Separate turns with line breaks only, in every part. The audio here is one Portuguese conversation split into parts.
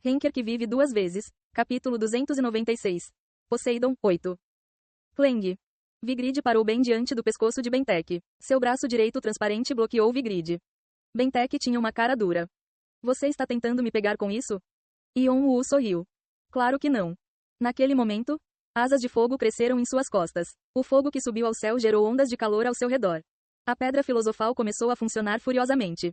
Henker que vive duas vezes. Capítulo 296. Poseidon, 8. Clang. Vigrid parou bem diante do pescoço de Bentek. Seu braço direito transparente bloqueou Vigrid. Bentek tinha uma cara dura. Você está tentando me pegar com isso? Yon-Woo sorriu. Claro que não. Naquele momento, asas de fogo cresceram em suas costas. O fogo que subiu ao céu gerou ondas de calor ao seu redor. A pedra filosofal começou a funcionar furiosamente.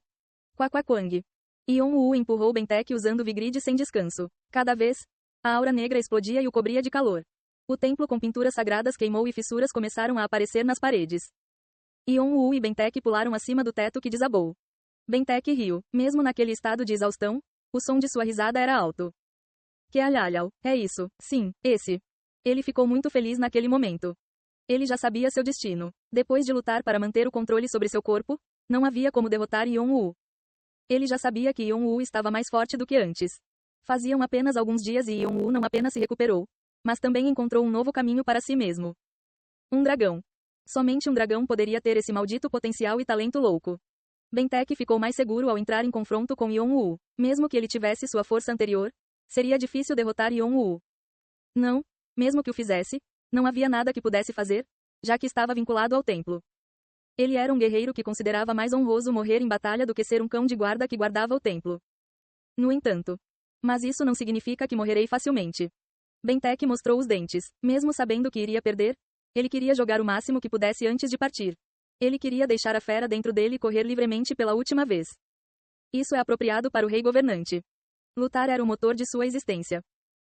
Quaquaquang. Yon-Woo empurrou Bentek usando Vigrid sem descanso. Cada vez, a aura negra explodia e o cobria de calor. O templo com pinturas sagradas queimou e fissuras começaram a aparecer nas paredes. Yon-Woo e Bentek pularam acima do teto que desabou. Bentek riu. Mesmo naquele estado de exaustão, o som de sua risada era alto. Kealalhau, é isso, sim, esse. Ele ficou muito feliz naquele momento. Ele já sabia seu destino. Depois de lutar para manter o controle sobre seu corpo, não havia como derrotar Yon-Woo. Ele já sabia que Yon-Woo estava mais forte do que antes. Faziam apenas alguns dias e Yon-Woo não apenas se recuperou, mas também encontrou um novo caminho para si mesmo. Um dragão. Somente um dragão poderia ter esse maldito potencial e talento louco. Bentek ficou mais seguro ao entrar em confronto com Yon-Woo. Mesmo que ele tivesse sua força anterior, seria difícil derrotar Yon-Woo. Não, mesmo que o fizesse, não havia nada que pudesse fazer, já que estava vinculado ao templo. Ele era um guerreiro que considerava mais honroso morrer em batalha do que ser um cão de guarda que guardava o templo. No entanto. Mas isso não significa que morrerei facilmente. Bentek mostrou os dentes. Mesmo sabendo que iria perder, ele queria jogar o máximo que pudesse antes de partir. Ele queria deixar a fera dentro dele correr livremente pela última vez. Isso é apropriado para o rei governante. Lutar era o motor de sua existência.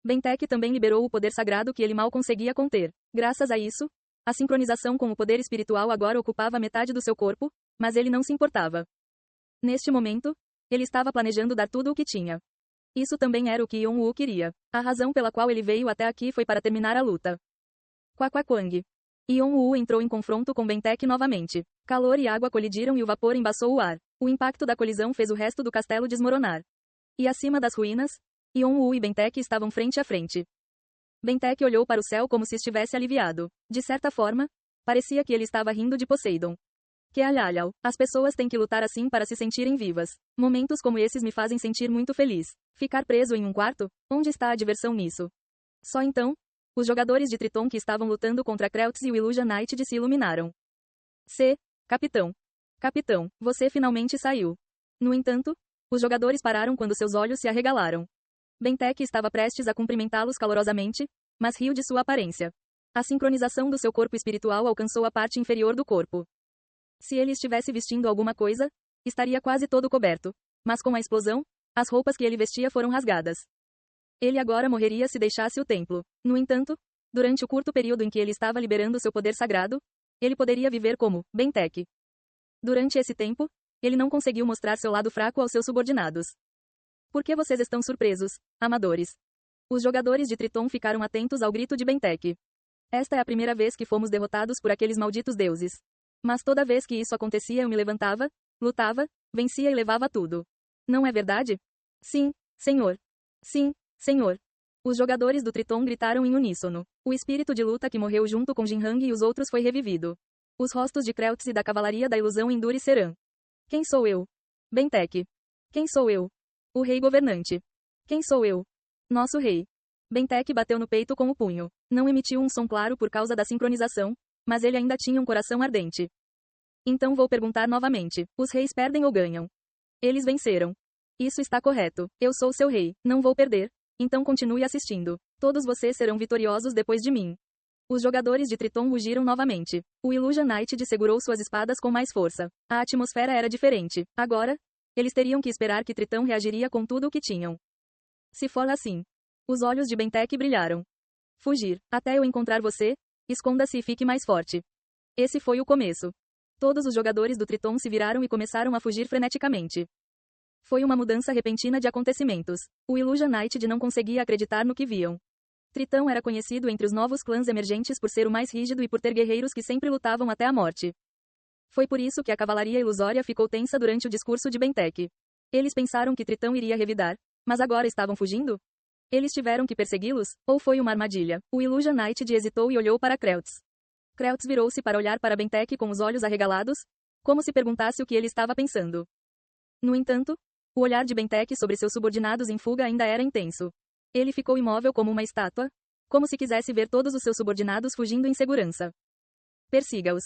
Bentek também liberou o poder sagrado que ele mal conseguia conter. Graças a isso, a sincronização com o poder espiritual agora ocupava metade do seu corpo, mas ele não se importava. Neste momento, ele estava planejando dar tudo o que tinha. Isso também era o que Yon-Woo queria. A razão pela qual ele veio até aqui foi para terminar a luta. Quaquaquang. Yon-Woo entrou em confronto com Bentek novamente. Calor e água colidiram e o vapor embaçou o ar. O impacto da colisão fez o resto do castelo desmoronar. E acima das ruínas, Yon-Woo e Bentek estavam frente a frente. Bentek olhou para o céu como se estivesse aliviado. De certa forma, parecia que ele estava rindo de Poseidon. Kealalhau, as pessoas têm que lutar assim para se sentirem vivas. Momentos como esses me fazem sentir muito feliz. Ficar preso em um quarto? Onde está a diversão nisso? Só então, os jogadores de Triton que estavam lutando contra Kreltz e o Illusion Knight se iluminaram. Capitão. Capitão, você finalmente saiu. No entanto, os jogadores pararam quando seus olhos se arregalaram. Bentek estava prestes a cumprimentá-los calorosamente, mas riu de sua aparência. A sincronização do seu corpo espiritual alcançou a parte inferior do corpo. Se ele estivesse vestindo alguma coisa, estaria quase todo coberto. Mas com a explosão, as roupas que ele vestia foram rasgadas. Ele agora morreria se deixasse o templo. No entanto, durante o curto período em que ele estava liberando seu poder sagrado, ele poderia viver como Bentek. Durante esse tempo, ele não conseguiu mostrar seu lado fraco aos seus subordinados. Por que vocês estão surpresos, amadores? Os jogadores de Triton ficaram atentos ao grito de Bentek. Esta é a primeira vez que fomos derrotados por aqueles malditos deuses. Mas toda vez que isso acontecia eu me levantava, lutava, vencia e levava tudo. Não é verdade? Sim, senhor. Sim, senhor. Os jogadores do Triton gritaram em uníssono. O espírito de luta que morreu junto com Jinhang e os outros foi revivido. Os rostos de Kreltz e da cavalaria da ilusão endurecerão. Quem sou eu? Bentek. Quem sou eu? O rei governante. Quem sou eu? Nosso rei. Bentek bateu no peito com o punho. Não emitiu um som claro por causa da sincronização, mas ele ainda tinha um coração ardente. Então vou perguntar novamente: os reis perdem ou ganham? Eles venceram. Isso está correto. Eu sou seu rei, não vou perder. Então continue assistindo. Todos vocês serão vitoriosos depois de mim. Os jogadores de Triton rugiram novamente. O Illusion Knight segurou suas espadas com mais força. A atmosfera era diferente. Agora, eles teriam que esperar que Tritão reagiria com tudo o que tinham. Se for assim. Os olhos de Bentek brilharam. Fugir. Até eu encontrar você, esconda-se e fique mais forte. Esse foi o começo. Todos os jogadores do Triton se viraram e começaram a fugir freneticamente. Foi uma mudança repentina de acontecimentos. O Illusion Knight não conseguia acreditar no que viam. Tritão era conhecido entre os novos clãs emergentes por ser o mais rígido e por ter guerreiros que sempre lutavam até a morte. Foi por isso que a cavalaria ilusória ficou tensa durante o discurso de Bentek. Eles pensaram que Tritão iria revidar, mas agora estavam fugindo? Eles tiveram que persegui-los, ou foi uma armadilha? O Illusion Knight hesitou e olhou para Kreltz. Kreltz virou-se para olhar para Bentek com os olhos arregalados, como se perguntasse o que ele estava pensando. No entanto, O olhar de Bentek sobre seus subordinados em fuga ainda era intenso. Ele ficou imóvel como uma estátua, como se quisesse ver todos os seus subordinados fugindo em segurança. Persiga-os.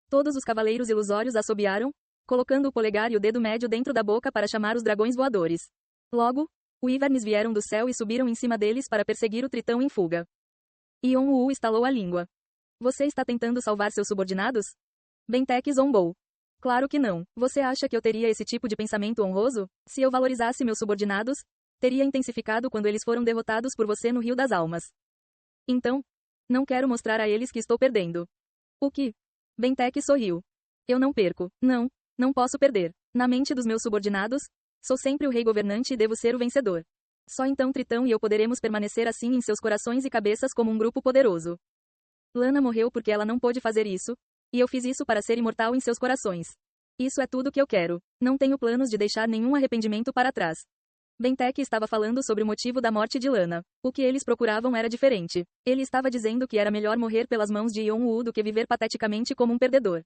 Todos os cavaleiros ilusórios assobiaram, colocando o polegar e o dedo médio dentro da boca para chamar os dragões voadores. Logo, Wyverns vieram do céu e subiram em cima deles para perseguir o tritão em fuga. Yon-Woo estalou a língua. Você está tentando salvar seus subordinados? Bentek zombou. Claro que não. Você acha que eu teria esse tipo de pensamento honroso? Se eu valorizasse meus subordinados, teria intensificado quando eles foram derrotados por você no Rio das Almas. Então, não quero mostrar a eles que estou perdendo. O que? Bentek sorriu. Eu não perco. Não, não posso perder. Na mente dos meus subordinados, sou sempre o rei governante e devo ser o vencedor. Só então Tritão e eu poderemos permanecer assim em seus corações e cabeças como um grupo poderoso. Lana morreu porque ela não pôde fazer isso, e eu fiz isso para ser imortal em seus corações. Isso é tudo que eu quero. Não tenho planos de deixar nenhum arrependimento para trás. Bentek estava falando sobre o motivo da morte de Lana. O que eles procuravam era diferente. Ele estava dizendo que era melhor morrer pelas mãos de Yon-Woo do que viver pateticamente como um perdedor.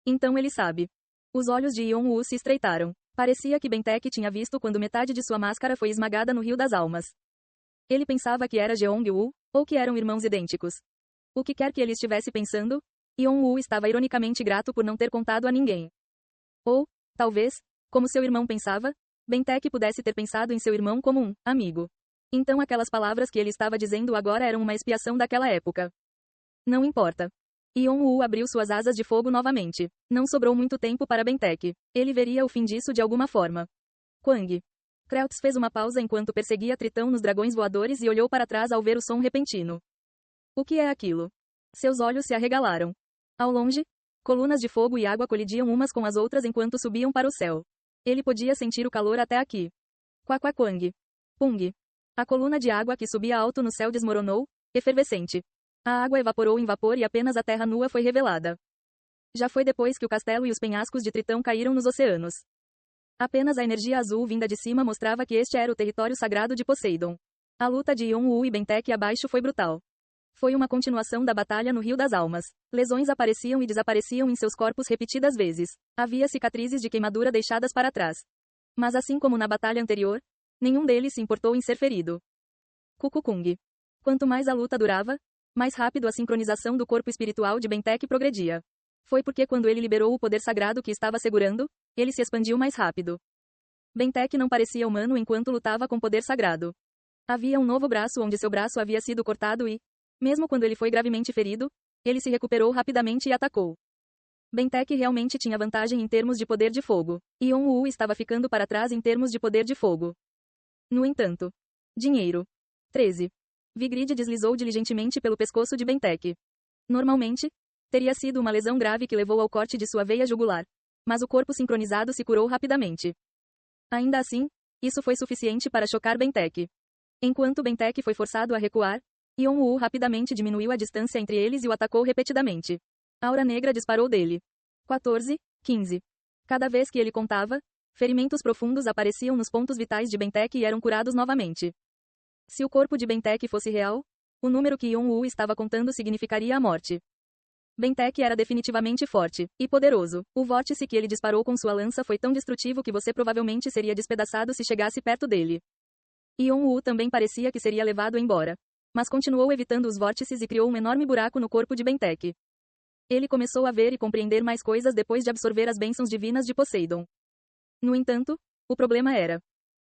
Então ele sabe. Os olhos de Yon-Woo se estreitaram. Parecia que Bentek tinha visto quando metade de sua máscara foi esmagada no Rio das Almas. Ele pensava que era Jeong-Woo, ou que eram irmãos idênticos. O que quer que ele estivesse pensando, Yon-Woo estava ironicamente grato por não ter contado a ninguém. Ou, talvez, como seu irmão pensava, Bentek pudesse ter pensado em seu irmão como um amigo. Então aquelas palavras que ele estava dizendo agora eram uma expiação daquela época. Não importa. Yon-Woo abriu suas asas de fogo novamente. Não sobrou muito tempo para Bentek. Ele veria o fim disso de alguma forma. Quang. Kreltz fez uma pausa enquanto perseguia Tritão nos dragões voadores e olhou para trás ao ver o som repentino. O que é aquilo? Seus olhos se arregalaram. Ao longe, colunas de fogo e água colidiam umas com as outras enquanto subiam para o céu. Ele podia sentir o calor até aqui. Quaquaquang. Pung. A coluna de água que subia alto no céu desmoronou, efervescente. A água evaporou em vapor e apenas a terra nua foi revelada. Já foi depois que o castelo e os penhascos de Tritão caíram nos oceanos. Apenas a energia azul vinda de cima mostrava que este era o território sagrado de Poseidon. A luta de Yon-Woo e Bentek abaixo foi brutal. Foi uma continuação da batalha no Rio das Almas. Lesões apareciam e desapareciam em seus corpos repetidas vezes. Havia cicatrizes de queimadura deixadas para trás. Mas assim como na batalha anterior, nenhum deles se importou em ser ferido. Kukukung. Quanto mais a luta durava, mais rápido a sincronização do corpo espiritual de Bentek progredia. Foi porque quando ele liberou o poder sagrado que estava segurando, ele se expandiu mais rápido. Bentek não parecia humano enquanto lutava com poder sagrado. Havia um novo braço onde seu braço havia sido cortado e, mesmo quando ele foi gravemente ferido, ele se recuperou rapidamente e atacou. Bentek realmente tinha vantagem em termos de poder de fogo. Yon-Woo estava ficando para trás em termos de poder de fogo. No entanto. Dinheiro. 13. Vigrid deslizou diligentemente pelo pescoço de Bentek. Normalmente, teria sido uma lesão grave que levou ao corte de sua veia jugular. Mas o corpo sincronizado se curou rapidamente. Ainda assim, isso foi suficiente para chocar Bentek. Enquanto Bentek foi forçado a recuar, Yon-Woo rapidamente diminuiu a distância entre eles e o atacou repetidamente. A aura negra disparou dele. 14, 15. Cada vez que ele contava, ferimentos profundos apareciam nos pontos vitais de Bentek e eram curados novamente. Se o corpo de Bentek fosse real, o número que Yon-Woo estava contando significaria a morte. Bentek era definitivamente forte e poderoso. O vórtice que ele disparou com sua lança foi tão destrutivo que você provavelmente seria despedaçado se chegasse perto dele. Yon-Woo também parecia que seria levado embora. Mas continuou evitando os vórtices e criou um enorme buraco no corpo de Bentek. Ele começou a ver e compreender mais coisas depois de absorver as bênçãos divinas de Poseidon. No entanto, o problema era.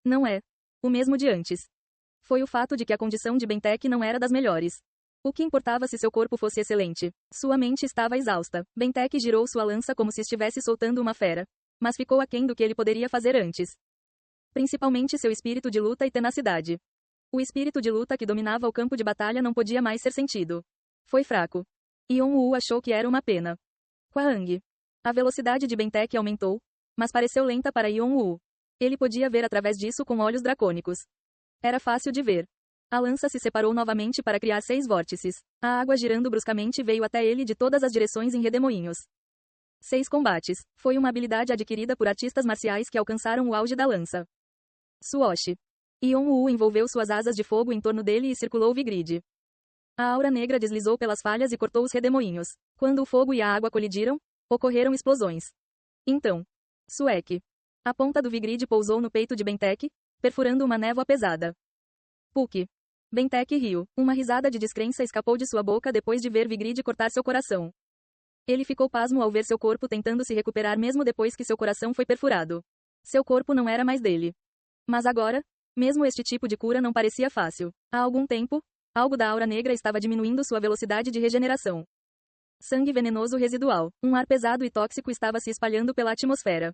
Não é. O mesmo de antes. Foi o fato de que a condição de Bentek não era das melhores. O que importava se seu corpo fosse excelente? Sua mente estava exausta. Bentek girou sua lança como se estivesse soltando uma fera. Mas ficou aquém do que ele poderia fazer antes. Principalmente seu espírito de luta e tenacidade. O espírito de luta que dominava o campo de batalha não podia mais ser sentido. Foi fraco. Yon-Woo achou que era uma pena. Quang. A velocidade de Bentek aumentou, mas pareceu lenta para Yon-Woo. Ele podia ver através disso com olhos dracônicos. Era fácil de ver. A lança se separou novamente para criar 6 vórtices. A água girando bruscamente veio até ele de todas as direções em redemoinhos. 6 combates. Foi uma habilidade adquirida por artistas marciais que alcançaram o auge da lança. Suoshi. Yon-Woo envolveu suas asas de fogo em torno dele e circulou Vigrid. A aura negra deslizou pelas falhas e cortou os redemoinhos. Quando o fogo e a água colidiram, ocorreram explosões. Então. Suek. A ponta do Vigrid pousou no peito de Bentek, perfurando uma névoa pesada. Puck. Bentek riu. Uma risada de descrença escapou de sua boca depois de ver Vigrid cortar seu coração. Ele ficou pasmo ao ver seu corpo tentando se recuperar mesmo depois que seu coração foi perfurado. Seu corpo não era mais dele. Mas agora, mesmo este tipo de cura não parecia fácil. Há algum tempo, algo da aura negra estava diminuindo sua velocidade de regeneração. Sangue venenoso residual. Um ar pesado e tóxico estava se espalhando pela atmosfera.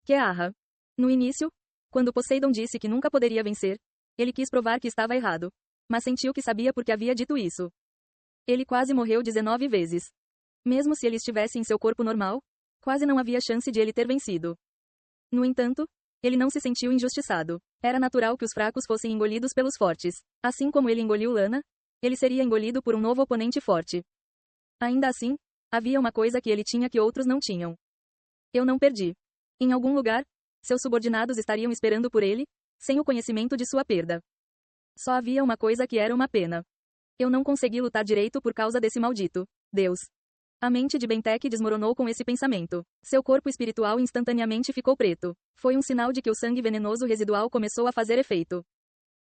Kearra. No início, quando Poseidon disse que nunca poderia vencer, ele quis provar que estava errado. Mas sentiu que sabia porque havia dito isso. Ele quase morreu 19 vezes. Mesmo se ele estivesse em seu corpo normal, quase não havia chance de ele ter vencido. No entanto, ele não se sentiu injustiçado. Era natural que os fracos fossem engolidos pelos fortes. Assim como ele engoliu Lana, ele seria engolido por um novo oponente forte. Ainda assim, havia uma coisa que ele tinha que outros não tinham. Eu não perdi. Em algum lugar, seus subordinados estariam esperando por ele, sem o conhecimento de sua perda. Só havia uma coisa que era uma pena. Eu não consegui lutar direito por causa desse maldito Deus. A mente de Bentek desmoronou com esse pensamento. Seu corpo espiritual instantaneamente ficou preto. Foi um sinal de que o sangue venenoso residual começou a fazer efeito.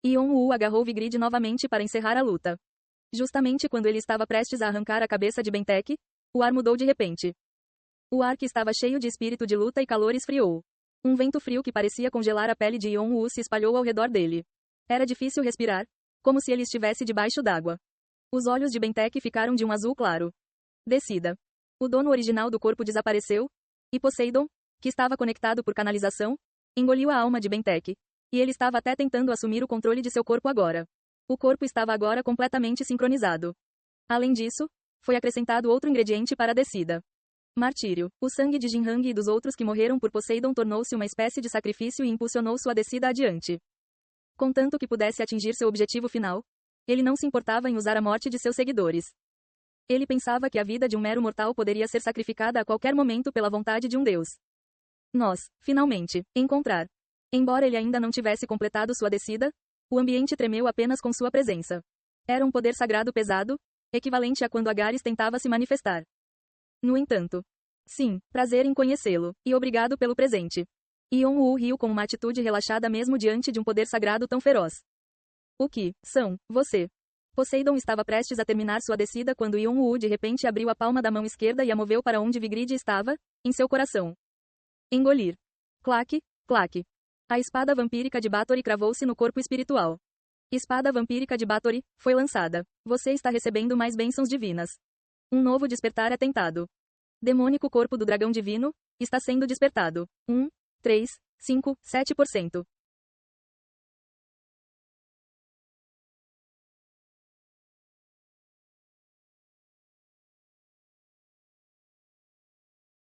Yon-Woo agarrou Vigrid novamente para encerrar a luta. Justamente quando ele estava prestes a arrancar a cabeça de Bentek, o ar mudou de repente. O ar que estava cheio de espírito de luta e calor esfriou. Um vento frio que parecia congelar a pele de Yon-Woo se espalhou ao redor dele. Era difícil respirar, como se ele estivesse debaixo d'água. Os olhos de Bentek ficaram de um azul claro. Descida. O dono original do corpo desapareceu, e Poseidon, que estava conectado por canalização, engoliu a alma de Bentek, e ele estava até tentando assumir o controle de seu corpo agora. O corpo estava agora completamente sincronizado. Além disso, foi acrescentado outro ingrediente para a descida. Martírio. O sangue de Jinhang e dos outros que morreram por Poseidon tornou-se uma espécie de sacrifício e impulsionou sua descida adiante. Contanto que pudesse atingir seu objetivo final, ele não se importava em usar a morte de seus seguidores. Ele pensava que a vida de um mero mortal poderia ser sacrificada a qualquer momento pela vontade de um deus. Nós, finalmente, encontrar. Embora ele ainda não tivesse completado sua descida, o ambiente tremeu apenas com sua presença. Era um poder sagrado pesado, equivalente a quando Agares tentava se manifestar. No entanto. Sim, prazer em conhecê-lo, e obrigado pelo presente. Yon-Woo riu com uma atitude relaxada mesmo diante de um poder sagrado tão feroz. O que são você? Poseidon estava prestes a terminar sua descida quando Yon-Woo de repente abriu a palma da mão esquerda e a moveu para onde Vigrid estava, em seu coração. Engolir. Claque, claque. A espada vampírica de Bathory cravou-se no corpo espiritual. Espada vampírica de Bathory foi lançada. Você está recebendo mais bênçãos divinas. Um novo despertar é tentado. Demônico corpo do dragão divino está sendo despertado. 1, 3, 5, 7%.